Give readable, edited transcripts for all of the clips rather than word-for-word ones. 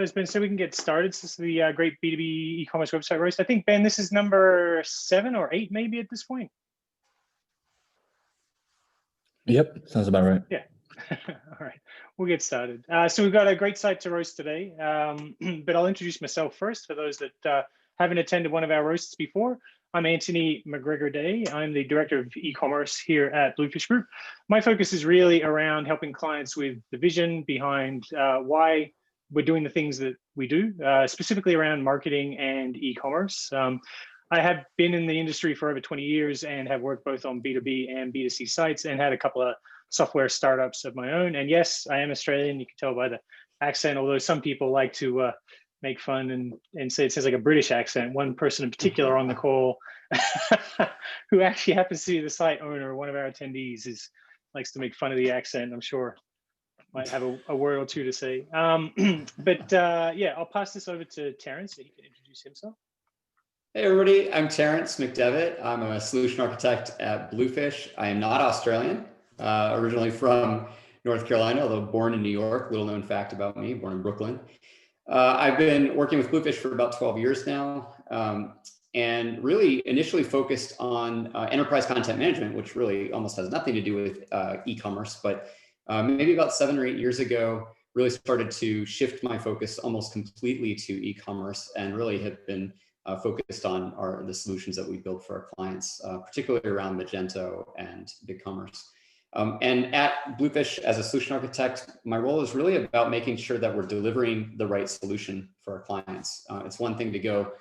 because Ben said we can get started. This is the great B2B e-commerce website roast. I think, Ben, this is number 7 or 8 maybe at this point. Yep, sounds about right. Yeah. All right, we'll get started. So we've got a great site to roast today, but I'll introduce myself first for those that haven't attended one of our roasts before. I'm Anthony McGregor-Day. I'm the Director of E-commerce here at Bluefish Group. My focus is really around helping clients with the vision behind why we're doing the things that we do, specifically around marketing and e-commerce. I have been in the industry for over 20 years and have worked both on B2B and B2C sites and had a couple of software startups of my own. And yes, I am Australian. You can tell by the accent, although some people like to make fun and say it sounds like a British accent. One person in particular on the call who actually happens to be the site owner, one of our attendees, likes to make fun of the accent. I'm sure might have a word or two to say. Yeah, I'll pass this over to Terence so he can introduce himself. Hey everybody, I'm Terence McDevitt. I'm a solution architect at Bluefish. I am not Australian, originally from North Carolina, although born in New York. Little known fact about me, born in Brooklyn. I've been working with Bluefish for about 12 years now, and really initially focused on enterprise content management, which really almost has nothing to do with e-commerce, but maybe about 7 or 8 years ago, really started to shift my focus almost completely to e-commerce and really have been focused on the solutions that we build for our clients, particularly around Magento and BigCommerce. And at Bluefish, as a solution architect, my role is really about making sure that we're delivering the right solution for our clients. It's one thing to go,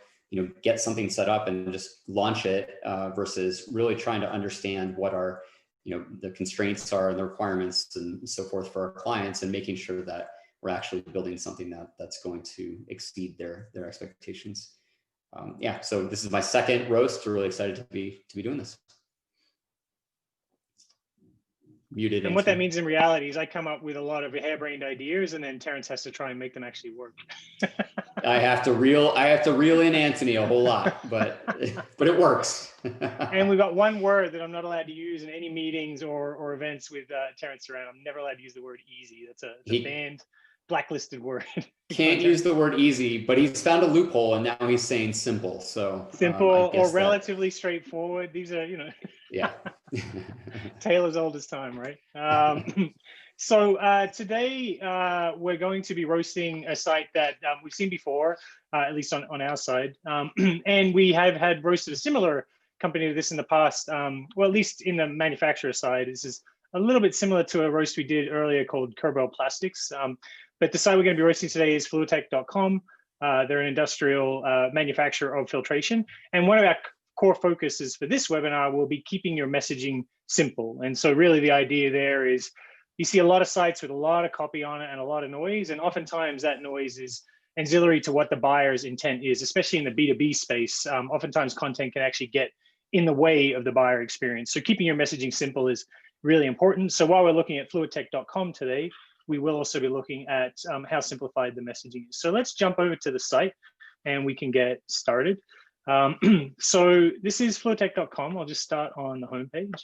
get something set up and just launch it versus really trying to understand what our, the constraints are and the requirements and so forth for our clients, and making sure that we're actually building something that's going to exceed their expectations. Yeah, so this is my second roast. We're really excited to be doing this. Muted. And what that means in reality is I come up with a lot of harebrained ideas, and then Terence has to try and make them actually work. I have to reel in Anthony a whole lot, but it works. And we've got one word that I'm not allowed to use in any meetings or events with Terence around. I'm never allowed to use the word easy. That's a banned, blacklisted word. Can't use the word easy, but he's found a loophole and now he's saying simple. So simple or relatively straightforward. These are, yeah. tale as old as time, right? So today we're going to be roasting a site that we've seen before, at least on our side. And we have had roasted a similar company to this in the past, well, at least in the manufacturer side. This is a little bit similar to a roast we did earlier called Kerbal Plastics. But the site we're going to be roasting today is Fluitek.com. They're an industrial manufacturer of filtration. And one of our core focuses for this webinar will be keeping your messaging simple. And so really the idea there is you see a lot of sites with a lot of copy on it and a lot of noise. And oftentimes that noise is ancillary to what the buyer's intent is, especially in the B2B space. Oftentimes content can actually get in the way of the buyer experience. So keeping your messaging simple is really important. So while we're looking at Fluitek.com today, we will also be looking at how simplified the messaging is. So let's jump over to the site and we can get started. So this is Fluitek.com. I'll just start on the homepage.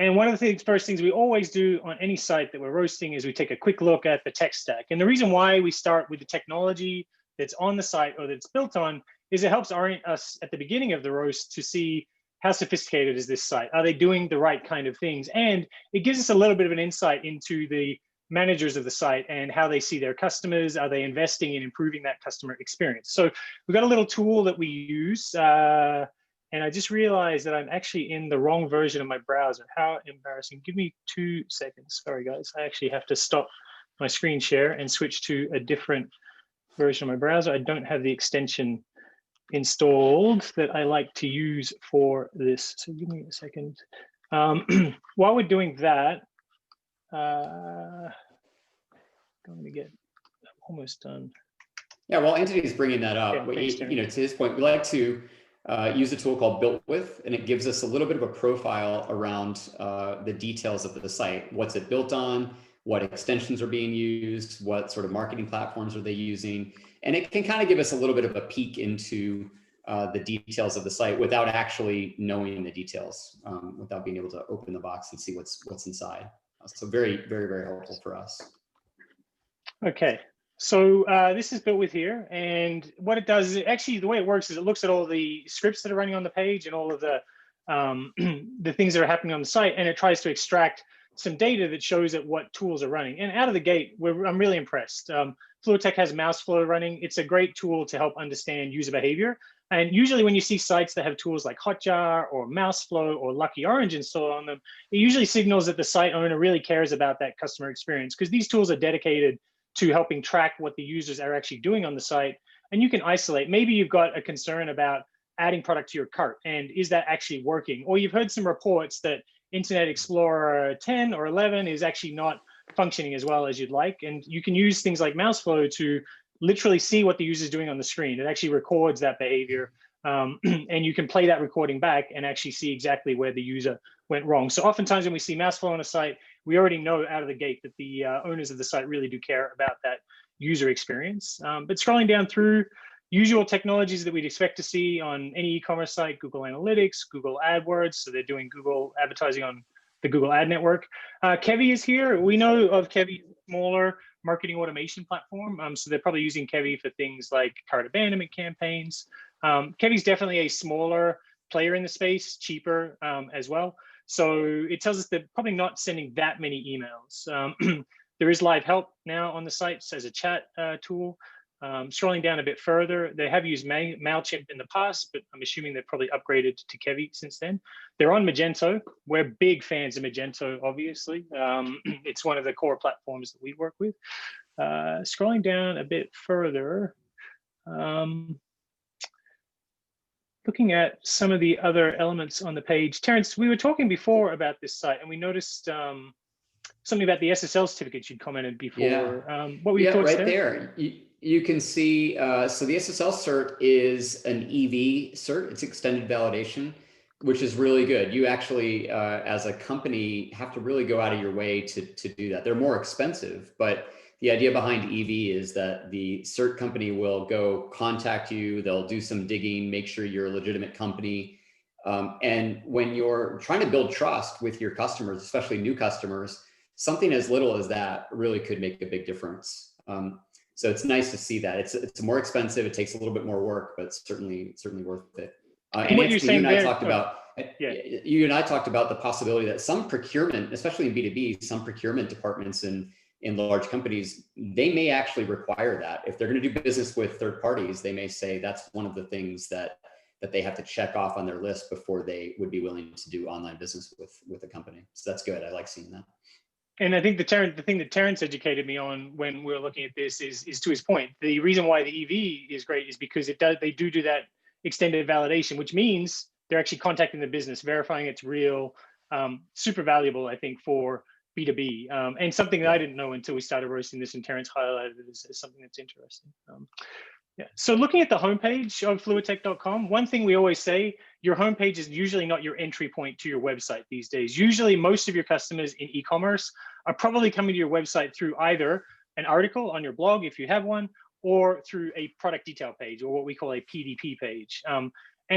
And one of the first things we always do on any site that we're roasting is we take a quick look at the tech stack. And the reason why we start with the technology that's on the site or that's built on is it helps orient us at the beginning of the roast to see how sophisticated is this site? Are they doing the right kind of things? And it gives us a little bit of an insight into the managers of the site and how they see their customers. Are they investing in improving that customer experience? So we've got a little tool that we use. And I just realized that I'm actually in the wrong version of my browser. How embarrassing. Give me 2 seconds. Sorry, guys. I actually have to stop my screen share and switch to a different version of my browser. I don't have the extension installed that I like to use for this. So give me a second. While we're doing that, I'm going to get almost done. Yeah, well, Anthony's bringing that up. Yeah, to his point, we like to use a tool called Built With, and it gives us a little bit of a profile around the details of the site. What's it built on? What extensions are being used? What sort of marketing platforms are they using? And it can kind of give us a little bit of a peek into the details of the site without actually knowing the details, without being able to open the box and see what's inside. So very, very, very helpful for us. Okay, So this is built with here, and what it does is actually the way it works is it looks at all the scripts that are running on the page and all of the the things that are happening on the site, and it tries to extract some data that shows that what tools are running. And out of the gate, I'm really impressed. Fluitek has MouseFlow running. It's a great tool to help understand user behavior. And usually when you see sites that have tools like Hotjar or MouseFlow or Lucky Orange installed on them, it usually signals that the site owner really cares about that customer experience, because these tools are dedicated to helping track what the users are actually doing on the site. And you can isolate. Maybe you've got a concern about adding product to your cart, and is that actually working? Or you've heard some reports that Internet Explorer 10 or 11 is actually not functioning as well as you'd like. And you can use things like MouseFlow to literally see what the user is doing on the screen. It actually records that behavior, and you can play that recording back and actually see exactly where the user went wrong. So oftentimes when we see MouseFlow on a site, we already know out of the gate that the owners of the site really do care about that user experience. But scrolling down through, usual technologies that we'd expect to see on any e-commerce site: Google Analytics, Google AdWords, so they're doing Google advertising on the Google Ad Network. Kevi is here. We know of Kevi, smaller marketing automation platform, so they're probably using Kevi for things like cart abandonment campaigns. Kevi's definitely a smaller player in the space, cheaper as well. So it tells us they're probably not sending that many emails. There is live help now on the site as a chat tool. Scrolling down a bit further, they have used MailChimp in the past, but I'm assuming they've probably upgraded to Kevi since then. They're on Magento. We're big fans of Magento, obviously. It's one of the core platforms that we work with. Scrolling down a bit further, looking at some of the other elements on the page. Terrence, we were talking before about this site, and we noticed something about the SSL certificates you'd commented before. Yeah. What were your thoughts right there? You can see, so the Ssl Cert is an EV cert. It's extended validation, which is really good. You actually, as a company, have to really go out of your way to do that. They're more expensive, but the idea behind EV is that the cert company will go contact you. They'll do some digging, make sure you're a legitimate company. And when you're trying to build trust with your customers, especially new customers, something as little as that really could make a big difference. So it's nice to see that. It's more expensive. It takes a little bit more work, but certainly worth it. And what you're saying you and I there, talked about, you and I talked about the possibility that some procurement, especially in B2B, some procurement departments in large companies, they may actually require that. If they're going to do business with third parties, they may say that's one of the things that they have to check off on their list before they would be willing to do online business with a company. So that's good. I like seeing that. And I think the thing that Terrence educated me on when we were looking at this is to his point. The reason why the EV is great is because they do that extended validation, which means they're actually contacting the business, verifying it's real. Super valuable, I think, for B2B, and something that I didn't know until we started roasting this, and Terrence highlighted it as something that's interesting. Yeah. So looking at the homepage of fluidtech.com, one thing we always say, your homepage is usually not your entry point to your website these days. Usually most of your customers in e-commerce are probably coming to your website through either an article on your blog, if you have one, or through a product detail page, or what we call a PDP page. And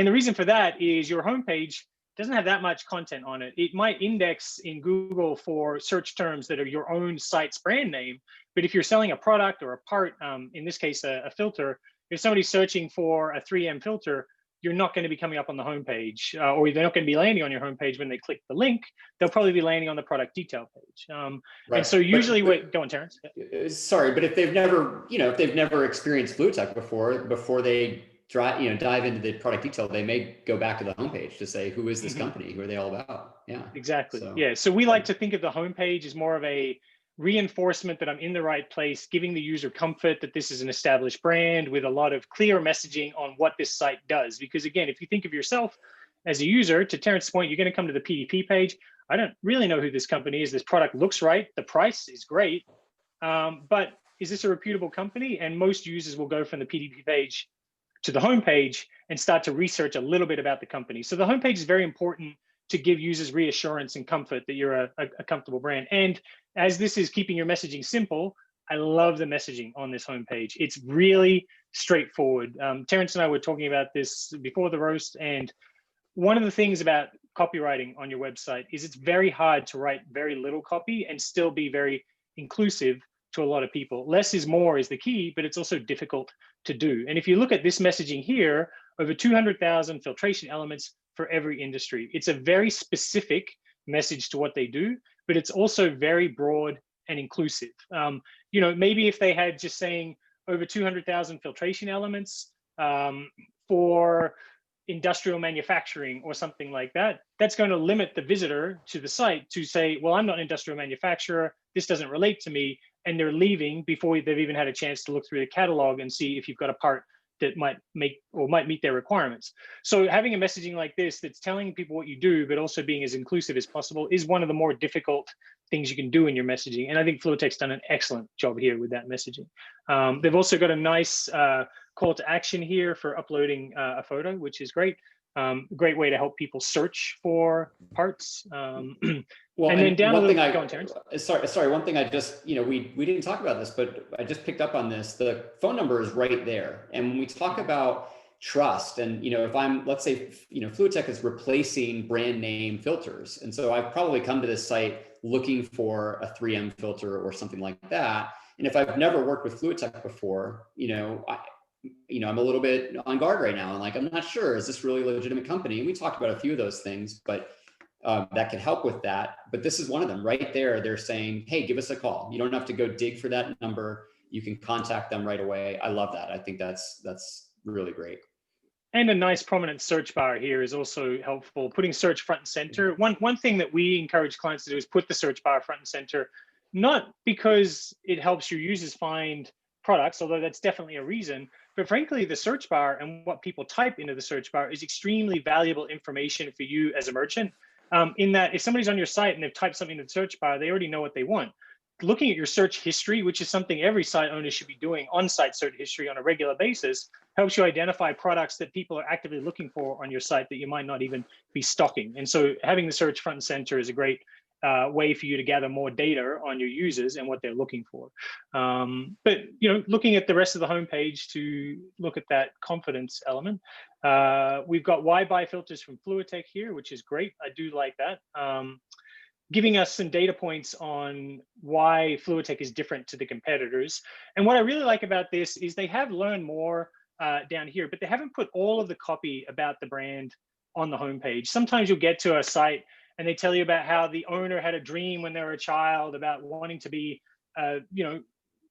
the reason for that is your homepage doesn't have that much content on it. It might index in Google for search terms that are your own site's brand name. But if you're selling a product or a part, in this case, a filter, if somebody's searching for a 3M filter, you're not going to be coming up on the homepage, or they're not going to be landing on your homepage when they click the link. They'll probably be landing on the product detail page. Right. And so usually, go on, Terrence. Sorry, but if they've never experienced Fluidtech before they dive into the product detail, they may go back to the homepage to say, who is this company? Who are they all about? Yeah, exactly. So we like to think of the homepage as more of a reinforcement that I'm in the right place, giving the user comfort that this is an established brand with a lot of clear messaging on what this site does. Because again, if you think of yourself as a user, to Terrence's point, you're going to come to the PDP page. I don't really know who this company is. This product looks right. The price is great. But is this a reputable company? And most users will go from the PDP page to the homepage and start to research a little bit about the company. So the homepage is very important to give users reassurance and comfort that you're a comfortable brand. And as this is keeping your messaging simple, I love the messaging on this homepage. It's really straightforward. Terrence and I were talking about this before the roast, and one of the things about copywriting on your website is it's very hard to write very little copy and still be very inclusive to a lot of people. Less is more is the key, but it's also difficult to do. And if you look at this messaging here, over 200,000 filtration elements for every industry. It's a very specific message to what they do, but it's also very broad and inclusive. You know, maybe if they had just saying over 200,000 filtration elements for industrial manufacturing or something like that, that's going to limit the visitor to the site to say, well, I'm not an industrial manufacturer, this doesn't relate to me, and they're leaving before they've even had a chance to look through the catalog and see if you've got a part that might meet their requirements. So having a messaging like this that's telling people what you do, but also being as inclusive as possible is one of the more difficult things you can do in your messaging. And I think Fluitek's done an excellent job here with that messaging. They've also got a nice call to action here for uploading a photo, which is great. Great way to help people search for parts. Well, and then down one a thing little, go on, Terrence. Sorry, one thing I just, we didn't talk about this, but I just picked up on this. The phone number is right there. And when we talk about trust and, if I'm, let's say, Fluidtech is replacing brand name filters. And so I've probably come to this site looking for a 3M filter or something like that. And if I've never worked with Fluidtech before, I'm a little bit on guard right now. And like, I'm not sure, is this really a legitimate company? And we talked about a few of those things, but that can help with that. But this is one of them right there. They're saying, hey, give us a call. You don't have to go dig for that number. You can contact them right away. I love that. I think that's really great. And a nice prominent search bar here is also helpful. Putting search front and center. One thing that we encourage clients to do is put the search bar front and center, not because it helps your users find products, although that's definitely a reason, but frankly, the search bar and what people type into the search bar is extremely valuable information for you as a merchant. In that if somebody's on your site and they've typed something in the search bar, they already know what they want. Looking at your search history, which is something every site owner should be doing, on-site search history on a regular basis, helps you identify products that people are actively looking for on your site that you might not even be stocking. And so having the search front and center is a great way for you to gather more data on your users and what they're looking for. But looking at the rest of the homepage to look at that confidence element, we've got why buy filters from Fluitek here, which is great. I do like that. Giving us some data points on why Fluitek is different to the competitors. And what I really like about this is they have learned more down here, but they haven't put all of the copy about the brand on the homepage. Sometimes you'll get to a site and they tell you about how the owner had a dream when they were a child about wanting to be,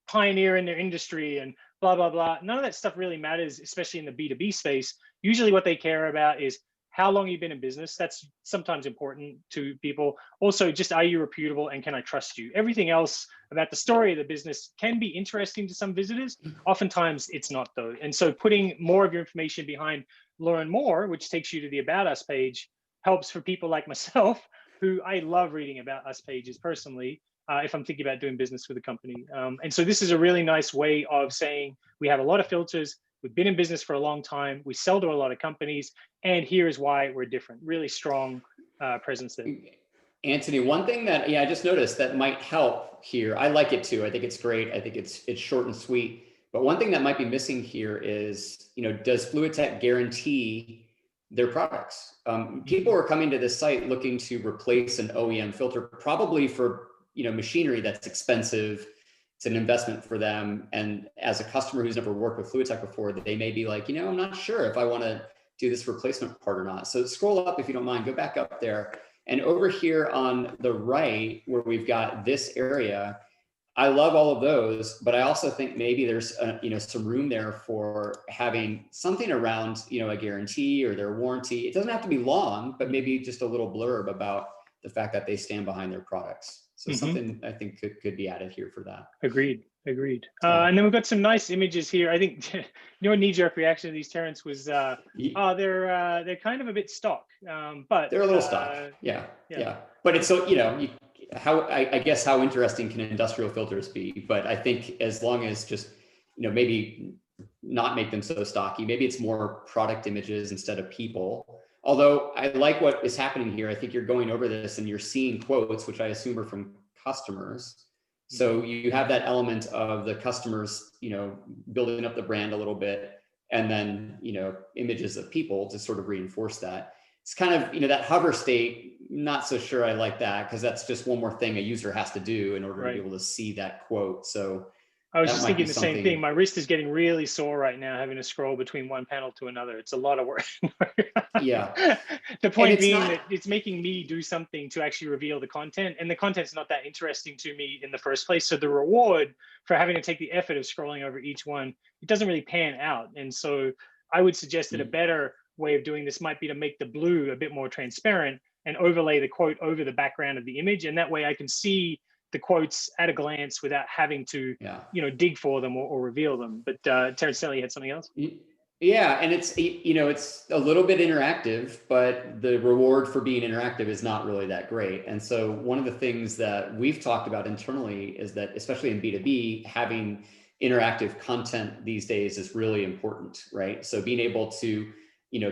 pioneer in their industry and blah, blah, blah. None of that stuff really matters, especially in the B2B space. Usually what they care about is how long you've been in business. That's sometimes important to people. Also, just are you reputable and can I trust you? Everything else about the story of the business can be interesting to some visitors. Oftentimes it's not though. And so putting more of your information behind learn more, which takes you to the about us page, helps for people like myself, who I love reading about us pages personally, if I'm thinking about doing business with a company. And so this is a really nice way of saying we have a lot of filters. We've been in business for a long time. We sell to a lot of companies, and here is why we're different. Really strong presence there. Anthony, one thing that I just noticed that might help here. I like it too. I think it's great. I think it's short and sweet. But one thing that might be missing here is, does Fluidtech guarantee their products? People are coming to this site looking to replace an OEM filter, probably for machinery that's expensive. It's an investment for them. And as a customer who's never worked with Fluidtech before, they may be like, I'm not sure if I want to do this replacement part or not. So scroll up if you don't mind, go back up there. And over here on the right, where we've got this area, I love all of those, but I also think maybe there's some room there for having something around, a guarantee or their warranty. It doesn't have to be long, but maybe just a little blurb about the fact that they stand behind their products. So something I think could be added here for that. Agreed. And then we've got some nice images here. I think your knee-jerk reaction to these, Terrence, was they're kind of a bit stock, but they're a little stock. Yeah. But it's so I guess how interesting can industrial filters be? But I think as long as just maybe not make them so stocky, maybe it's more product images instead of people. Although I like what is happening here. I think you're going over this and you're seeing quotes, which I assume are from customers. So you have that element of the customers, building up the brand a little bit, and then, images of people to sort of reinforce that. It's kind of, that hover state not so sure I like that, because that's just one more thing a user has to do in order to Right. be able to see that quote. So I was that just might thinking be the same something. thing. My wrist is getting really sore right now, having to scroll between one panel to another. It's a lot of work. Yeah. The point it's being not- that it's making me do something to actually reveal the content, and the content's not that interesting to me in the first place. So the reward for having to take the effort of scrolling over each one, it doesn't really pan out. And so I would suggest that a better way of doing this might be to make the blue a bit more transparent and overlay the quote over the background of the image. And that way I can see the quotes at a glance without having to, dig for them or reveal them. But Terrence, you had something else? Yeah, and it's a little bit interactive, but the reward for being interactive is not really that great. And so one of the things that we've talked about internally is that, especially in B2B, having interactive content these days is really important, right? So being able to,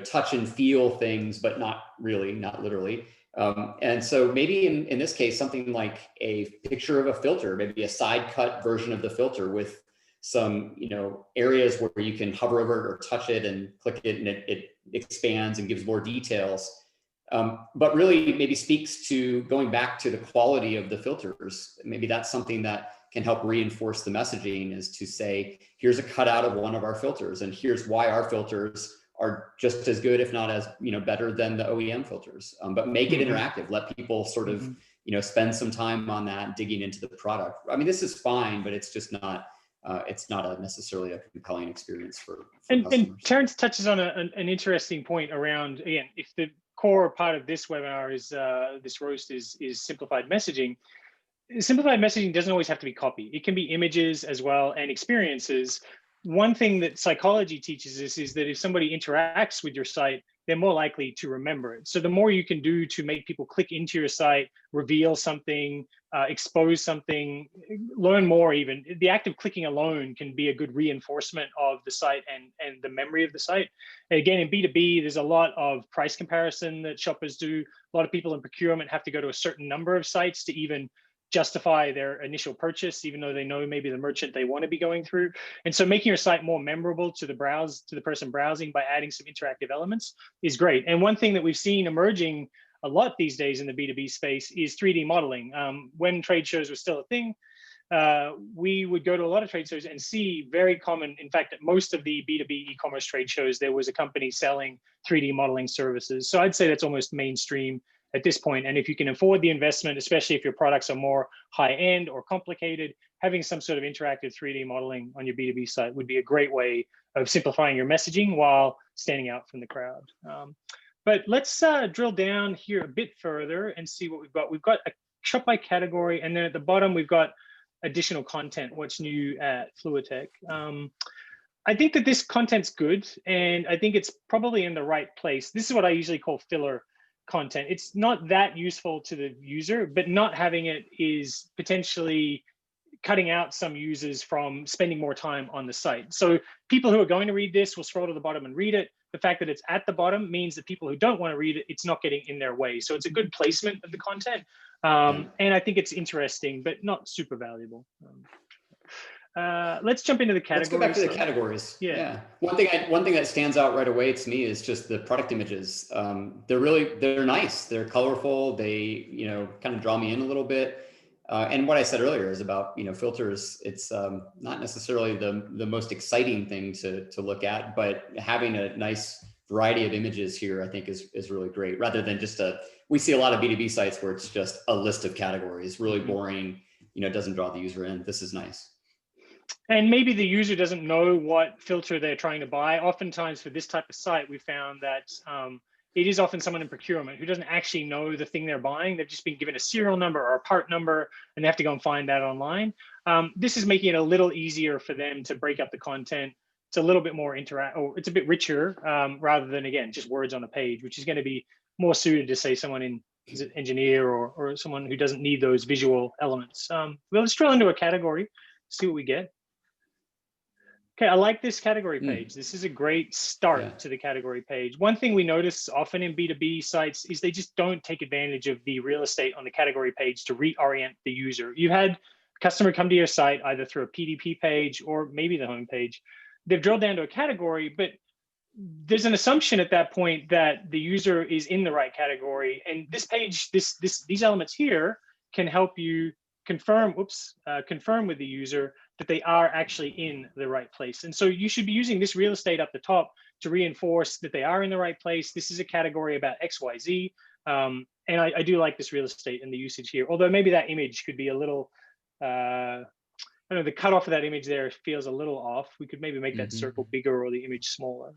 touch and feel things, but not literally. And so maybe in this case, something like a picture of a filter, maybe a side cut version of the filter with some, areas where you can hover over it or touch it and click it, and it expands and gives more details. But really maybe speaks to going back to the quality of the filters. Maybe that's something that can help reinforce the messaging, is to say, here's a cutout of one of our filters, and here's why our filters are just as good, if not as, better than the OEM filters. But make it interactive. Let people sort of, spend some time on that, digging into the product. I mean, this is fine, but it's just not, it's not necessarily a compelling experience for customers. And Terrence touches on an interesting point around, again, if the core part of this webinar is, this roast is simplified messaging. Simplified messaging doesn't always have to be copy. It can be images as well, and experiences. One thing that psychology teaches us is that if somebody interacts with your site, they're more likely to remember it. So the more you can do to make people click into your site, reveal something, expose something, learn more even, the act of clicking alone can be a good reinforcement of the site and the memory of the site. And again, in B2B, there's a lot of price comparison that shoppers do. A lot of people in procurement have to go to a certain number of sites to even justify their initial purchase, even though they know maybe the merchant they want to be going through. And so making your site more memorable to the person browsing by adding some interactive elements is great. And one thing that we've seen emerging a lot these days in the B2B space is 3D modeling. When trade shows were still a thing, we would go to a lot of trade shows and see very common, in fact, at most of the B2B e-commerce trade shows, there was a company selling 3D modeling services. So I'd say that's almost mainstream at this point. And if you can afford the investment, especially if your products are more high-end or complicated, having some sort of interactive 3D modeling on your B2B site would be a great way of simplifying your messaging while standing out from the crowd. But let's drill down here a bit further and see what we've got. We've got a shop by category, and then at the bottom, we've got additional content, what's new at Fluidtech. I think that this content's good, and I think it's probably in the right place. This is what I usually call filler content. It's not that useful to the user, but not having it is potentially cutting out some users from spending more time on the site. So people who are going to read this will scroll to the bottom and read it. The fact that it's at the bottom means that people who don't want to read it, it's not getting in their way. So it's a good placement of the content. And I think it's interesting, but not super valuable. Let's jump into the categories. Let's go back to the categories. Yeah. One thing that stands out right away to me is just the product images. They're nice. They're colorful. They, kind of draw me in a little bit. And what I said earlier is about, filters. It's not necessarily the most exciting thing to look at, but having a nice variety of images here, I think is really great, rather than just we see a lot of B2B sites where it's just a list of categories, really boring, doesn't draw the user in. This is nice. And maybe the user doesn't know what filter they're trying to buy. Oftentimes for this type of site, we found that it is often someone in procurement who doesn't actually know the thing they're buying. They've just been given a serial number or a part number, and they have to go and find that online. This is making it a little easier for them to break up the content. It's a little bit more it's a bit richer, rather than, again, just words on a page, which is going to be more suited to, say, someone in engineer or someone who doesn't need those visual elements. Well, let's drill into a category, see what we get. Okay, I like this category page. This is a great start to the category page. One thing we notice often in B2B sites is they just don't take advantage of the real estate on the category page to reorient the user. You had a customer come to your site either through a PDP page or maybe the home page. They've drilled down to a category, but there's an assumption at that point that the user is in the right category. And this page, these elements here can help you confirm with the user that they are actually in the right place. And so you should be using this real estate up the top to reinforce that they are in the right place. This is a category about XYZ. And I do like this real estate and the usage here, although maybe that image could be a little, I don't know, the cutoff of that image there feels a little off. We could maybe make that circle bigger or the image smaller.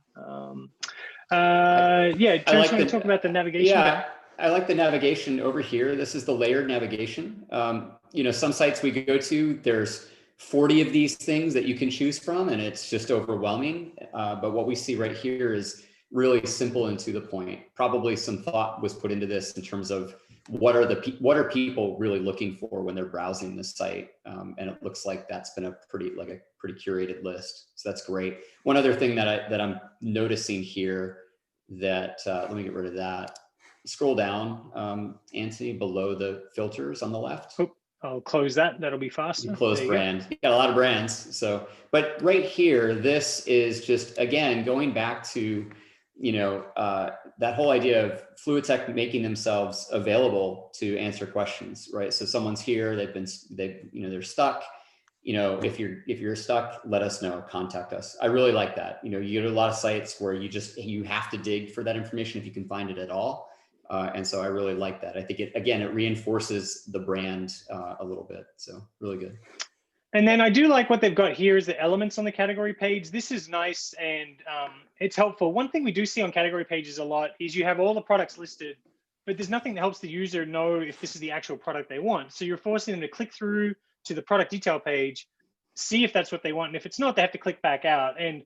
Yeah, Terrence, want to talk about the navigation? Yeah, I like the navigation over here. This is the layered navigation. You know, some sites we go to, there's 40 of these things that you can choose from, and it's just overwhelming. But what we see right here is really simple and to the point. Probably some thought was put into this in terms of what are people really looking for when they're browsing the site, and it looks like that's been a pretty curated list. So that's great. One other thing that I'm noticing here that let me get rid of that. Scroll down, Anthony, below the filters on the left. Oh, I'll close that. That'll be faster. Close brand. You got a lot of brands. So, but right here, this is just again going back to, you know, that whole idea of Fluidtech making themselves available to answer questions, right? So someone's here, they're stuck. You know, if you're stuck, let us know, contact us. I really like that. You know, you go to a lot of sites where you have to dig for that information if you can find it at all. And so I really like that. I think it reinforces the brand a little bit. So really good. And then I do like what they've got here is the elements on the category page. This is nice and it's helpful. One thing we do see on category pages a lot is you have all the products listed, but there's nothing that helps the user know if this is the actual product they want. So you're forcing them to click through to the product detail page, see if that's what they want. And if it's not, they have to click back out. And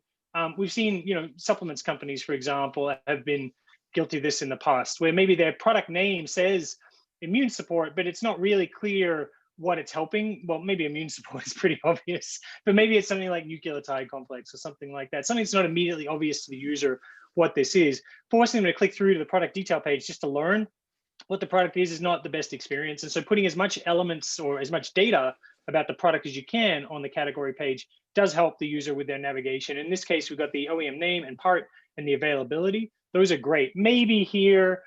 we've seen, you know, supplements companies, for example, have been guilty of this in the past, where maybe their product name says immune support, but it's not really clear what it's helping. Well, maybe immune support is pretty obvious, but maybe it's something like nucleotide complex or something like that. Something that's not immediately obvious to the user what this is. Forcing them to click through to the product detail page just to learn what the product is not the best experience. And so putting as much elements or as much data about the product as you can on the category page does help the user with their navigation. In this case, we've got the OEM name and part and the availability. Those are great. Maybe here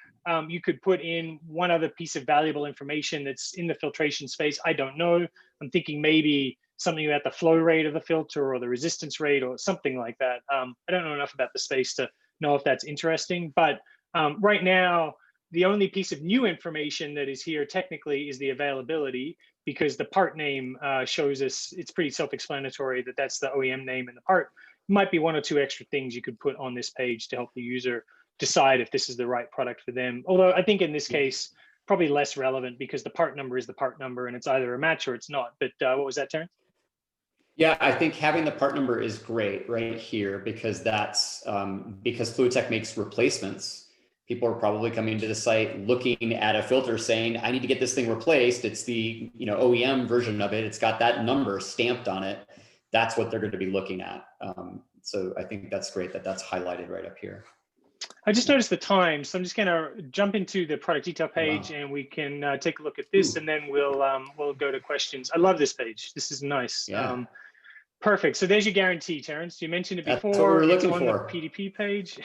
you could put in one other piece of valuable information that's in the filtration space. I don't know. I'm thinking maybe something about the flow rate of the filter or the resistance rate or something like that. I don't know enough about the space to know if that's interesting, but right now, the only piece of new information that is here technically is the availability, because the part name shows us, it's pretty self-explanatory that that's the OEM name and the part. Might be one or two extra things you could put on this page to help the user decide if this is the right product for them. Although I think in this case, probably less relevant because the part number is the part number and it's either a match or it's not. But what was that, Terrence? Yeah, I think having the part number is great right here because that's because Fluidtech makes replacements. People are probably coming to the site looking at a filter saying, I need to get this thing replaced. It's the OEM version of it. It's got that number stamped on it. That's what they're going to be looking at. So I think that's great that that's highlighted right up here. I just noticed the time, so I'm just going to jump into the product detail page and we can take a look at this. And then we'll go to questions. I love this page. This is nice. Yeah. Perfect. So there's your guarantee, Terrence. You mentioned it before. That's what we're looking on for. The PDP page.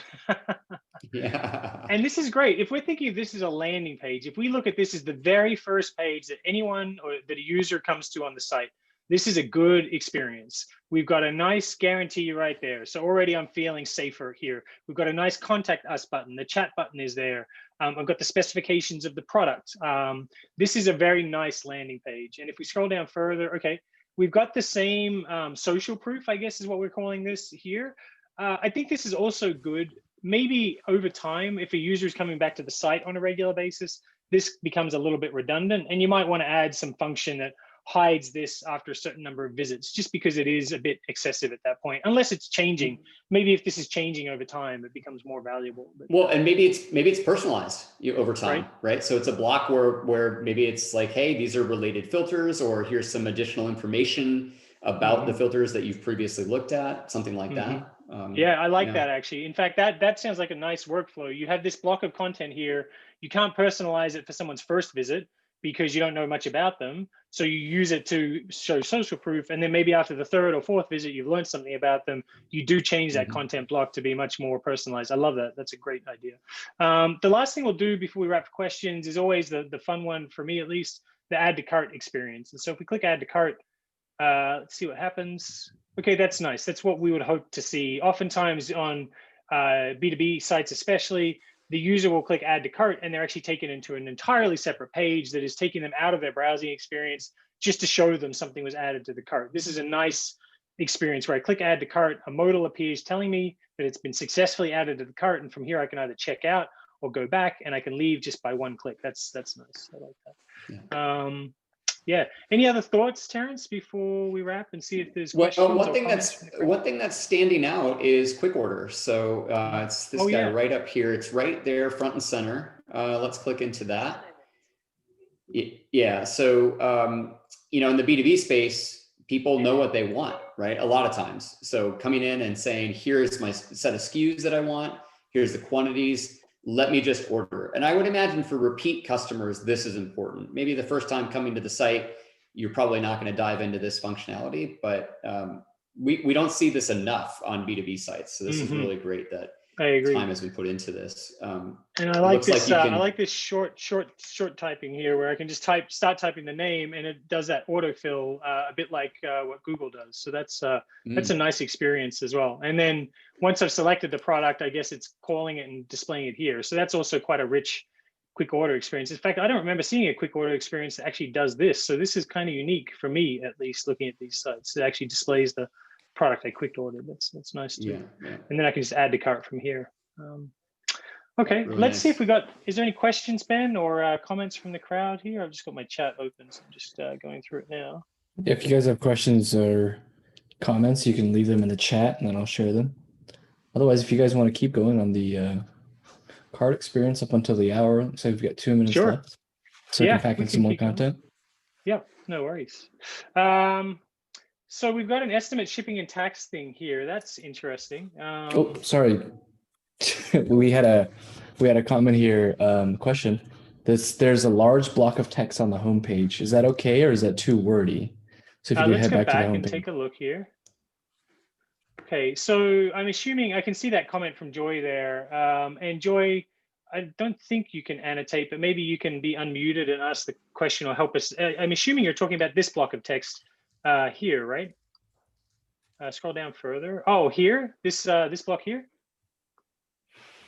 Yeah. And this is great. If we're thinking of this as a landing page, if we look at this as the very first page that anyone or that a user comes to on the site, this is a good experience. We've got a nice guarantee right there. So already I'm feeling safer here. We've got a nice contact us button. The chat button is there. I've got the specifications of the product. This is a very nice landing page. And if we scroll down further, okay, we've got the same social proof, I guess is what we're calling this here. I think this is also good. Maybe over time, if a user is coming back to the site on a regular basis, this becomes a little bit redundant. And you might want to add some function that hides this after a certain number of visits, just because it is a bit excessive at that point, unless it's changing. Maybe if this is changing over time, it becomes more valuable. But, well, and maybe it's personalized over time, right? So it's a block where maybe it's like, hey, these are related filters, or here's some additional information about the filters that you've previously looked at, something like that. Yeah, I like that actually. In fact, that sounds like a nice workflow. You have this block of content here. You can't personalize it for someone's first visit. because you don't know much about them. So you use it to show social proof. And then maybe after the third or fourth visit, you've learned something about them. You do change that content block to be much more personalized. I love that. That's a great idea. The last thing we'll do before we wrap for questions is always the fun one, for me at least, the add to cart experience. And so if we click add to cart, let's see what happens. Okay, that's nice. That's what we would hope to see. Oftentimes on B2B sites especially, the user will click add to cart and they're actually taken into an entirely separate page that is taking them out of their browsing experience just to show them something was added to the cart. This is a nice experience where I click add to cart, a modal appears telling me that it's been successfully added to the cart, and from here I can either check out or go back, and I can leave just by one click. That's nice. I like that. Yeah. Yeah. Any other thoughts, Terrence, before we wrap and see if there's questions? Well, one thing that's standing out is quick order. So it's this guy right up here. It's right there, front and center. Let's click into that. Yeah. So you know, in the B2B space, people know what they want, right? A lot of times. So coming in and saying, here's my set of SKUs that I want. Here's the quantities. Let me just order. And I would imagine for repeat customers, this is important. Maybe the first time coming to the site, you're probably not going to dive into this functionality, but we don't see this enough on B2B sites. So this is really great that I agree. Time has been put into this. And I like this. I like this short typing here, where I can just start typing the name, and it does that autofill a bit like what Google does. So that's a nice experience as well. And then once I've selected the product, I guess it's calling it and displaying it here. So that's also quite a rich quick order experience. In fact, I don't remember seeing a quick order experience that actually does this. So this is kind of unique for me, at least, looking at these sites. It actually displays the product I quick ordered. That's nice too. Yeah. And then I can just add to cart from here. Okay, really let's see if we got, is there any questions, Ben, or comments from the crowd here? I've just got my chat open, so I'm just going through it now. If you guys have questions or comments, you can leave them in the chat and then I'll share them. Otherwise, if you guys want to keep going on the cart experience up until the hour, so we've got 2 minutes left. So we can pack in some more content. Yeah, no worries. So we've got an estimate shipping and tax thing here. That's interesting. Oh, sorry. we had a comment here, question. There's a large block of text on the homepage. Is that okay, or is that too wordy? So if you let's head go back to the and homepage. take a look here. Okay, so I'm assuming I can see that comment from Joy there. And Joy, I don't think you can annotate, but maybe you can be unmuted and ask the question or help us. I'm assuming you're talking about this block of text here, right? Scroll down further. Oh, here, this block here.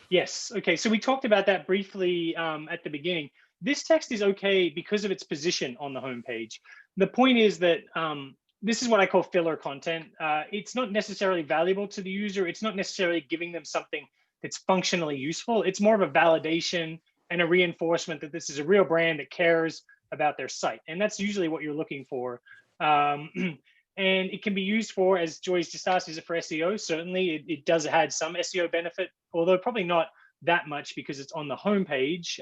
Yes. Okay. So we talked about that briefly at the beginning. This text is okay because of its position on the homepage. The point is that this is what I call filler content. It's not necessarily valuable to the user. It's not necessarily giving them something that's functionally useful. It's more of a validation and a reinforcement that this is a real brand that cares about their site. And that's usually what you're looking for. And it can be used for, as Joy's just asked, is it for SEO? Certainly, it does have some SEO benefit, although probably not that much because it's on the homepage.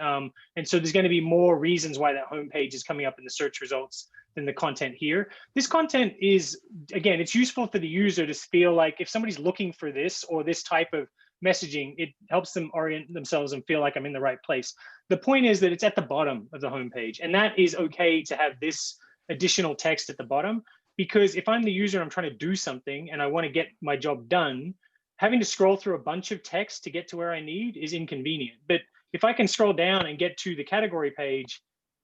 And so there's going to be more reasons why that homepage is coming up in the search results than the content here. This content is, again, it's useful for the user to feel like if somebody's looking for this or this type of messaging, it helps them orient themselves and feel like I'm in the right place. The point is that it's at the bottom of the homepage, and that is okay to have this additional text at the bottom. Because if I'm the user, I'm trying to do something and I want to get my job done, having to scroll through a bunch of text to get to where I need is inconvenient. But if I can scroll down and get to the category page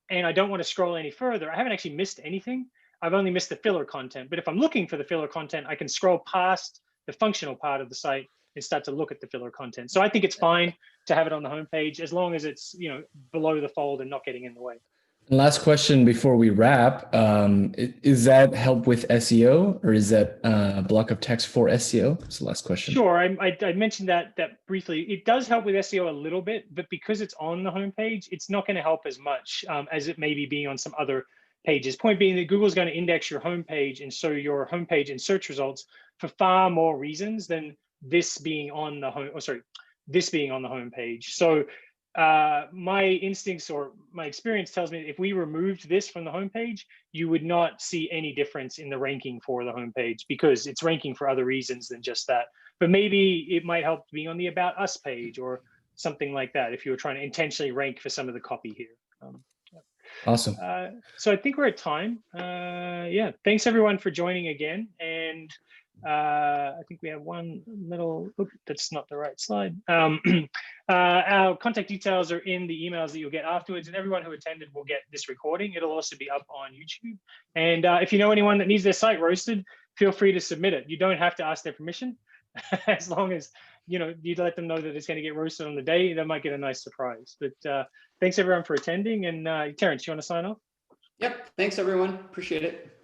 and I don't want to scroll any further, I haven't actually missed anything. I've only missed the filler content. But if I'm looking for the filler content, I can scroll past the functional part of the site and start to look at the filler content. So I think it's fine to have it on the homepage as long as it's, you know, below the fold and not getting in the way. Last question before we wrap, is that help with SEO, or is that a block of text for SEO? That's the last question. Sure, I mentioned that briefly. It does help with SEO a little bit, but because it's on the homepage, it's not going to help as much as it may be being on some other pages. Point being that Google's going to index your homepage and show your homepage in search results for far more reasons than this being on the this being on the homepage. So my instincts or my experience tells me if we removed this from the homepage, you would not see any difference in the ranking for the homepage because it's ranking for other reasons than just that. But maybe it might help being on the About Us page or something like that if you were trying to intentionally rank for some of the copy here. Awesome. So I think we're at time. Yeah, thanks everyone for joining again. And I think we have one little, that's not the right slide. Our contact details are in the emails that you'll get afterwards, and everyone who attended will get this recording. It'll also be up on YouTube. And if you know anyone that needs their site roasted, feel free to submit it. You don't have to ask their permission. As long as you let them know that it's going to get roasted on the day, they might get a nice surprise. But thanks everyone for attending. And Terrence, you want to sign off? Yep. Thanks everyone. Appreciate it.